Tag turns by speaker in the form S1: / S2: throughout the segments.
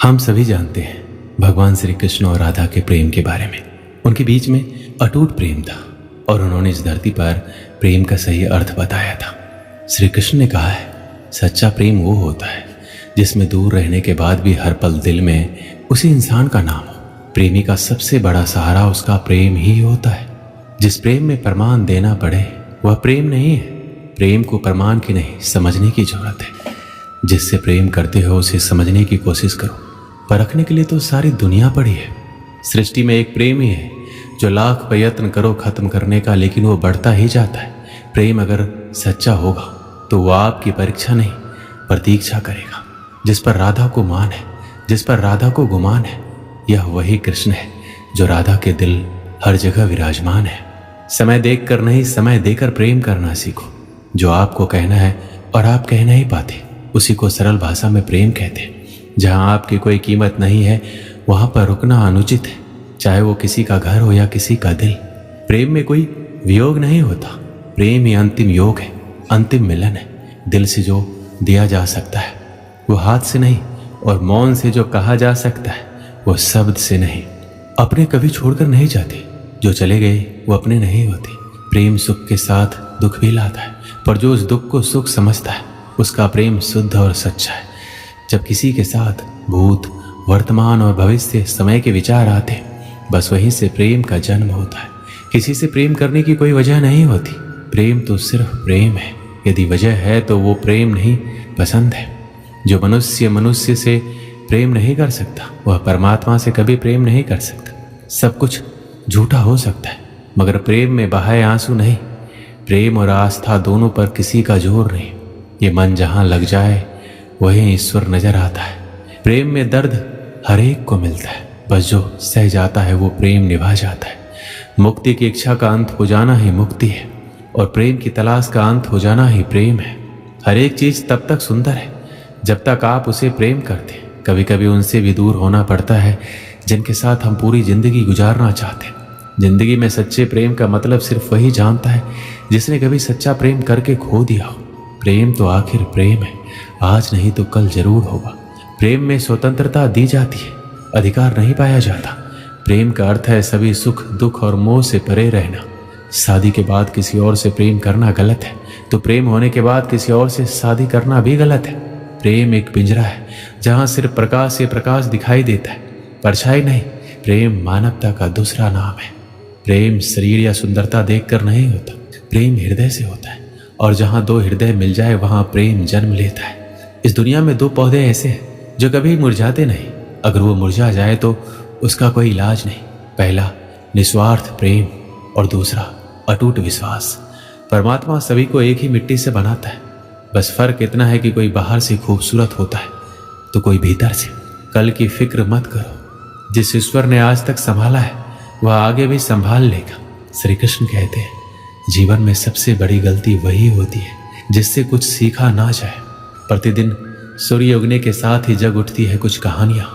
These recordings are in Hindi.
S1: हम सभी जानते हैं भगवान श्री कृष्ण और राधा के प्रेम के बारे में। उनके बीच में अटूट प्रेम था और उन्होंने इस धरती पर प्रेम का सही अर्थ बताया था। श्री कृष्ण ने कहा है, सच्चा प्रेम वो होता है जिसमें दूर रहने के बाद भी हर पल दिल में उसी इंसान का नाम हो। प्रेमी का सबसे बड़ा सहारा उसका प्रेम ही होता है। जिस प्रेम में प्रमाण देना पड़े वह प्रेम नहीं है। प्रेम को प्रमाण की नहीं, समझने की जरूरत है। जिससे प्रेम करते हो उसे समझने की कोशिश करो। परखने के लिए तो सारी दुनिया पड़ी है। सृष्टि में एक प्रेम ही है जो लाख प्रयत्न करो खत्म करने का, लेकिन वो बढ़ता ही जाता है। प्रेम अगर सच्चा होगा तो वो आपकी परीक्षा नहीं प्रतीक्षा करेगा। जिस पर राधा को मान है, जिस पर राधा को गुमान है, यह वही कृष्ण है जो राधा के दिल हर जगह विराजमान है। समय देख कर नहीं, समय देकर प्रेम करना सीखो। जो आपको कहना है और आप कह नहीं पाते उसी को सरल भाषा में प्रेम कहते हैं। जहाँ आपकी कोई कीमत नहीं है वहाँ पर रुकना अनुचित है, चाहे वो किसी का घर हो या किसी का दिल। प्रेम में कोई वियोग नहीं होता। प्रेम ही अंतिम योग है, अंतिम मिलन है। दिल से जो दिया जा सकता है वो हाथ से नहीं, और मौन से जो कहा जा सकता है वो शब्द से नहीं। अपने कभी छोड़कर नहीं जाते, जो चले गए वो अपने नहीं होते। प्रेम सुख के साथ दुख भी लाता है, पर जो उस दुख को सुख समझता है उसका प्रेम शुद्ध और सच्चा है। जब किसी के साथ भूत, वर्तमान और भविष्य समय के विचार आते, बस वहीं से प्रेम का जन्म होता है। किसी से प्रेम करने की कोई वजह नहीं होती। प्रेम तो सिर्फ प्रेम है। यदि वजह है तो वो प्रेम नहीं, पसंद है। जो मनुष्य मनुष्य से प्रेम नहीं कर सकता वह परमात्मा से कभी प्रेम नहीं कर सकता। सब कुछ झूठा हो सकता है मगर प्रेम में बहाए आंसू नहीं। प्रेम और आस्था दोनों पर किसी का जोर नहीं। ये मन जहाँ लग जाए वहीं ईश्वर नजर आता है। प्रेम में दर्द हर एक को मिलता है, बस जो सह जाता है वो प्रेम निभा जाता है। मुक्ति की इच्छा का अंत हो जाना ही मुक्ति है, और प्रेम की तलाश का अंत हो जाना ही प्रेम है। हर एक चीज तब तक सुंदर है जब तक आप उसे प्रेम करते हैं। कभी कभी उनसे भी दूर होना पड़ता है जिनके साथ हम पूरी जिंदगी गुजारना चाहते हैं। जिंदगी में सच्चे प्रेम का मतलब सिर्फ वही जानता है जिसने कभी सच्चा प्रेम करके खो दिया हो। प्रेम तो आखिर प्रेम है, आज नहीं तो कल जरूर होगा। प्रेम में स्वतंत्रता दी जाती है, अधिकार नहीं पाया जाता। प्रेम का अर्थ है सभी सुख दुख और मोह से परे रहना। शादी के बाद किसी और से प्रेम करना गलत है, तो प्रेम होने के बाद किसी और से शादी करना भी गलत है। प्रेम एक पिंजरा है जहाँ सिर्फ प्रकाश से प्रकाश दिखाई देता है, परछाई नहीं। प्रेम मानवता का दूसरा नाम है। प्रेम शरीर या सुंदरता देखकर नहीं होता, प्रेम हृदय से होता है। और जहाँ दो हृदय मिल जाए वहाँ प्रेम जन्म लेता है। इस दुनिया में दो पौधे ऐसे हैं जो कभी मुरझाते नहीं। अगर वो मुरझा जाए तो उसका कोई इलाज नहीं। पहला निस्वार्थ प्रेम और दूसरा अटूट विश्वास। परमात्मा सभी को एक ही मिट्टी से बनाता है, बस फर्क इतना है कि कोई बाहर से खूबसूरत होता है तो कोई भीतर से। कल की फिक्र मत करो, जिस ईश्वर ने आज तक संभाला है वह आगे भी संभाल लेगा। श्री कृष्ण कहते हैं, जीवन में सबसे बड़ी गलती वही होती है जिससे कुछ सीखा ना जाए। प्रतिदिन सूर्य उगने के साथ ही जग उठती है कुछ कहानियां,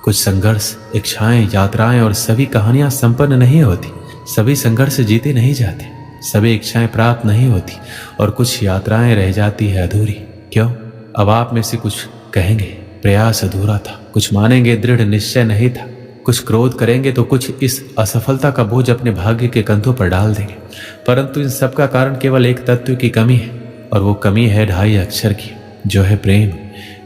S1: कुछ संघर्ष, इच्छाएं, यात्राएं, और सभी कहानियां संपन्न नहीं होती। सभी संघर्ष जीते नहीं जाते, सभी इच्छाएं प्राप्त नहीं होती, और कुछ यात्राएं रह जाती है अधूरी। क्यों? अब आप में से कुछ कहेंगे प्रयास अधूरा था, कुछ मानेंगे दृढ़ निश्चय नहीं था, कुछ क्रोध करेंगे तो कुछ इस असफलता का बोझ अपने भाग्य के कंधों पर डाल देंगे। परंतु इन सब का कारण केवल एक तत्व की कमी है, और वो कमी है 2.5 अक्षर की, जो है प्रेम।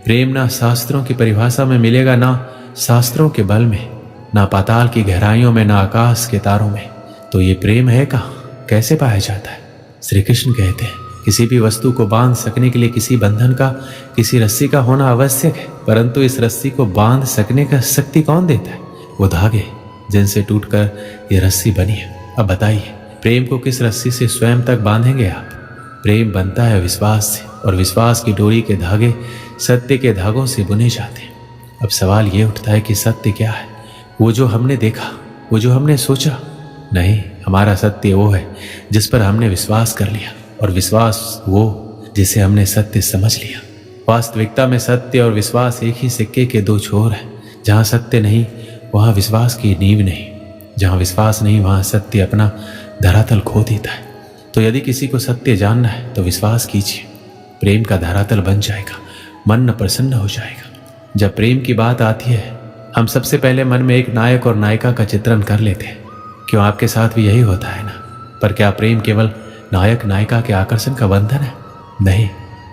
S1: प्रेम ना शास्त्रों की परिभाषा में मिलेगा, ना शास्त्रों के बल में, ना पाताल की गहराइयों में, ना आकाश के तारों में। तो ये प्रेम है कहाँ, कैसे पाया जाता है? श्री कृष्ण कहते हैं, किसी भी वस्तु को बांध सकने के लिए किसी बंधन का, किसी रस्सी का होना आवश्यक है, परंतु इस रस्सी को बांध सकने का शक्ति कौन देता है? वो धागे जिनसे टूटकर ये रस्सी बनी है। अब बताइए, प्रेम को किस रस्सी से स्वयं तक बांधेंगे आप? प्रेम बनता है विश्वास से, और विश्वास की डोरी के धागे सत्य के धागों से बुने जाते हैं। अब सवाल ये उठता है कि सत्य क्या है? वो जो हमने देखा, वो जो हमने सोचा? नहीं, हमारा सत्य वो है जिस पर हमने विश्वास कर लिया, और विश्वास वो जिसे हमने सत्य समझ लिया। वास्तविकता में सत्य और विश्वास एक ही सिक्के के दो छोर हैं। जहाँ सत्य नहीं वहाँ विश्वास की नींव नहीं, जहाँ विश्वास नहीं वहाँ सत्य अपना धरातल खो देता है। तो यदि किसी को सत्य जानना है तो विश्वास कीजिए, प्रेम का धरातल बन जाएगा, मन प्रसन्न हो जाएगा। जब प्रेम की बात आती है, हम सबसे पहले मन में एक नायक और नायिका का चित्रण कर लेते हैं। क्यों आपके साथ भी यही होता है ना? पर क्या प्रेम केवल नायक नायिका के आकर्षण का बंधन है? नहीं,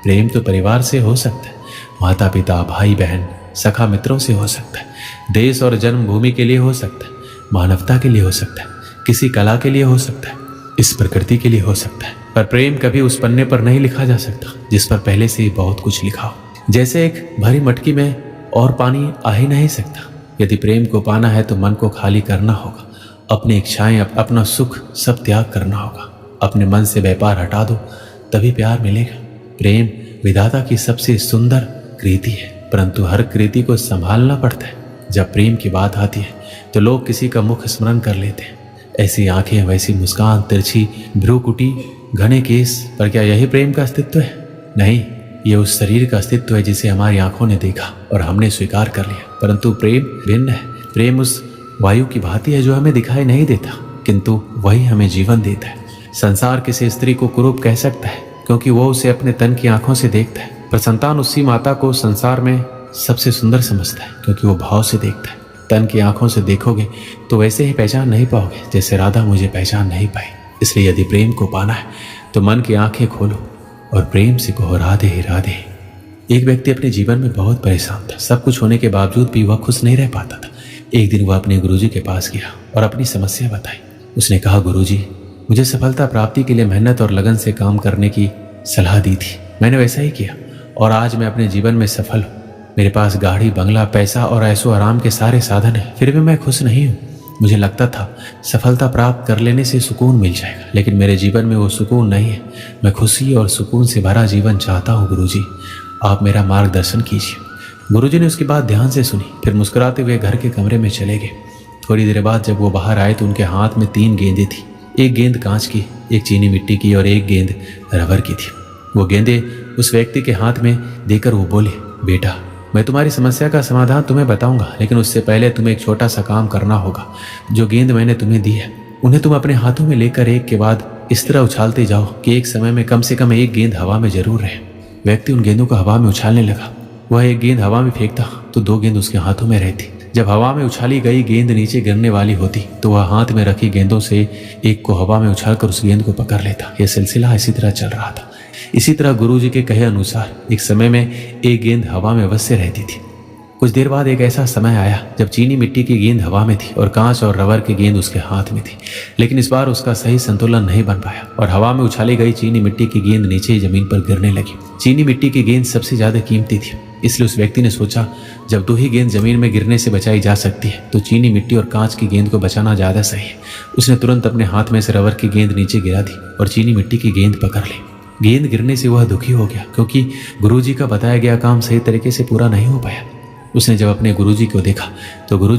S1: प्रेम तो परिवार से हो सकता है, माता पिता, भाई बहन, सखा मित्रों से हो सकता है, देश और जन्मभूमि के लिए हो सकता है, मानवता के लिए हो सकता है, किसी कला के लिए हो सकता है, इस प्रकृति के लिए हो सकता है। पर प्रेम कभी उस पन्ने पर नहीं लिखा जा सकता जिस पर पहले से ही बहुत कुछ लिखा हो। जैसे एक भरी मटकी में और पानी आ ही नहीं सकता। यदि प्रेम को पाना है तो मन को खाली करना होगा, अपनी इच्छाएं, अपना सुख सब त्याग करना होगा। अपने मन से व्यापार हटा दो, तभी प्यार मिलेगा। प्रेम विधाता की सबसे सुंदर कृति है, परंतु हर कृति को संभालना पड़ता है। जब प्रेम की बात आती है तो लोग किसी का मुख स्मरण कर लेते हैं। ऐसी आंखें, वैसी मुस्कान, तिरछी भ्रूकुटी, घने केस, पर क्या यही प्रेम का अस्तित्व है? नहीं, ये उस शरीर का अस्तित्व है जिसे हमारी आंखों ने देखा और हमने स्वीकार कर लिया। परंतु प्रेम भिन्न है। प्रेम उस वायु की भांति है जो हमें दिखाई नहीं देता, किंतु वही हमें जीवन देता है। संसार किसी स्त्री को कुरूप कह सकता है क्योंकि वो उसे अपने तन की आंखों से देखता है, पर संतान उसी माता को संसार में सबसे सुंदर समझता है क्योंकि वो भाव से देखता है। तन की आंखों से देखोगे तो वैसे ही पहचान नहीं पाओगे जैसे राधा मुझे पहचान नहीं पाई। इसलिए यदि प्रेम को पाना है तो मन की आंखें खोलो और प्रेम से कहो राधे राधे। एक व्यक्ति अपने जीवन में बहुत परेशान था। सब कुछ होने के बावजूद भी वह खुश नहीं रह पाता था। एक दिन वह अपने गुरुजी के पास गया और अपनी समस्या बताई। उसने कहा, गुरुजी, मुझे सफलता प्राप्ति के लिए मेहनत और लगन से काम करने की सलाह दी थी। मैंने वैसा ही किया और आज मैं अपने जीवन में सफल हूँ। मेरे पास गाड़ी, बंगला, पैसा और ऐशो आराम के सारे साधन हैं, फिर भी मैं खुश नहीं हूँ। मुझे लगता था सफलता प्राप्त कर लेने से सुकून मिल जाएगा, लेकिन मेरे जीवन में वो सुकून नहीं है। मैं खुशी और सुकून से भरा जीवन चाहता हूँ। गुरुजी, आप मेरा मार्गदर्शन कीजिए। गुरुजी ने उसकी बात ध्यान से सुनी, फिर मुस्कुराते हुए घर के कमरे में चले गए। थोड़ी देर बाद जब वो बाहर आए तो उनके हाथ में 3 गेंदें थी। एक गेंद कांच की, एक चीनी मिट्टी की और एक गेंद रबर की थी। वो गेंदें उस व्यक्ति के हाथ में देकर वो बोले, बेटा, मैं तुम्हारी समस्या का समाधान तुम्हें बताऊंगा, लेकिन उससे पहले तुम्हें एक छोटा सा काम करना होगा। जो गेंद मैंने तुम्हें दी है उन्हें तुम अपने हाथों में लेकर एक के बाद इस तरह उछालते जाओ कि एक समय में कम से कम एक गेंद हवा में जरूर रहे। व्यक्ति उन गेंदों को हवा में उछालने लगा। वह एक गेंद हवा में फेंकता तो 2 गेंद उसके हाथों में रहती। जब हवा में उछाली गई गेंद नीचे गिरने वाली होती तो वह हाथ में रखी गेंदों से एक को हवा में उछालकर उस गेंद को पकड़ लेता। यह सिलसिला इसी तरह चल रहा था। इसी तरह गुरुजी के कहे अनुसार एक समय में एक गेंद हवा में अवश्य रहती थी। कुछ देर बाद एक ऐसा समय आया जब चीनी मिट्टी की गेंद हवा में थी और कांच और रबर की गेंद उसके हाथ में थी, लेकिन इस बार उसका सही संतुलन नहीं बन पाया और हवा में उछाली गई चीनी मिट्टी की गेंद नीचे ही जमीन पर गिरने लगी। चीनी मिट्टी की गेंद सबसे ज्यादा कीमती थी, इसलिए उस व्यक्ति ने सोचा जब 2 ही गेंद जमीन में गिरने से बचाई जा सकती है तो चीनी मिट्टी और कांच की गेंद को बचाना ज्यादा सही है। उसने तुरंत अपने हाथ में से रबर की गेंद नीचे गिरा दी और चीनी मिट्टी की गेंद पकड़ ली। गेंद गिरने से वह दुखी हो गया क्योंकि गुरुजी का बताया गया काम सही तरीके से पूरा नहीं हो पाया। उसने जब अपने गुरुजी को देखा तो गुरुजी